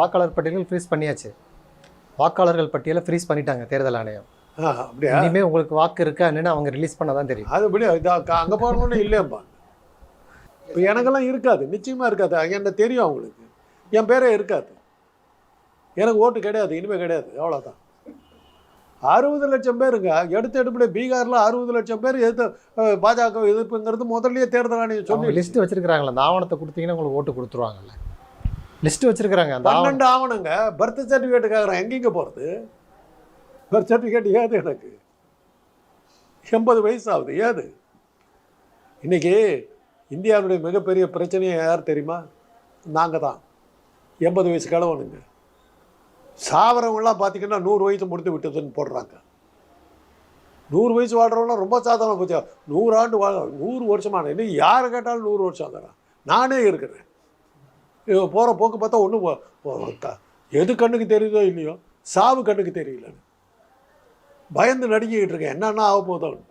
வாக்காளர் பட்டியல் ஃப்ரீஸ் பண்ணியாச்சு. வாக்காளர்கள் பட்டியலை ஃப்ரீஸ் பண்ணிட்டாங்க தேர்தல் ஆணையம். அப்படியா? இனிமேல் உங்களுக்கு வாக்கு இருக்கா என்னன்னு அவங்க ரிலீஸ் பண்ண தான் தெரியும். அதுபடி அங்கே போகணுன்னு இல்லையப்பா. இப்போ எனக்கெல்லாம் இருக்காது, நிச்சயமாக இருக்காது. என்ன தெரியும் அவங்களுக்கு, என் பேரே இருக்காது, எனக்கு ஓட்டு கிடையாது, இனிமேல் கிடையாது, அவ்வளோதான். 60 லட்சம் பேருங்க எடுத்த எடுப்பில் பீகாரில் 60 லட்சம் பேர் எதிர்த்து பாஜக எதிர்ப்புங்கிறது முதல்லயே தேர்தல் ஆணையம் சொல்லி லிஸ்ட் வச்சிருக்காங்களா? அந்த ஆவணத்தை கொடுத்தீங்கன்னா உங்களுக்கு ஓட்டு கொடுத்துருவாங்கல்ல. லிஸ்ட் வச்சிருக்காங்க. அந்த 12 ஆவணங்க. பர்த் சர்டிஃபிகேட் கேட்குறேன், எங்கேங்க போகிறது? பர்த் சர்டிஃபிகேட் ஏது? எனக்கு 80 வயசு ஆகுது, ஏது? இன்றைக்கி இந்தியாவுடைய மிகப்பெரிய பிரச்சனையை யார் தெரியுமா? நாங்கள் தான். 80 வயசு கிழவனுங்க. சாவரவங்களாம் பார்த்திங்கன்னா 100 வயசு முடித்து விட்டதுன்னு போடுறாங்க. 100 வயசு வாழ்கிறவங்களாம் ரொம்ப சாதாரண போச்சு. 100 ஆண்டு 100 வருஷமான இன்னும் யாரை கேட்டாலும் 100 வருஷம் ஆகிறேன். நானே இருக்கிறேன். போகிற போக்கு பார்த்தா ஒன்றும் எது கண்ணுக்கு தெரியுதோ இல்லையோ, சாவு கண்ணுக்கு தெரியலன்னு பயந்து நடுங்கிக்கிட்டு இருக்கேன். என்னென்ன ஆக போதோன்னு.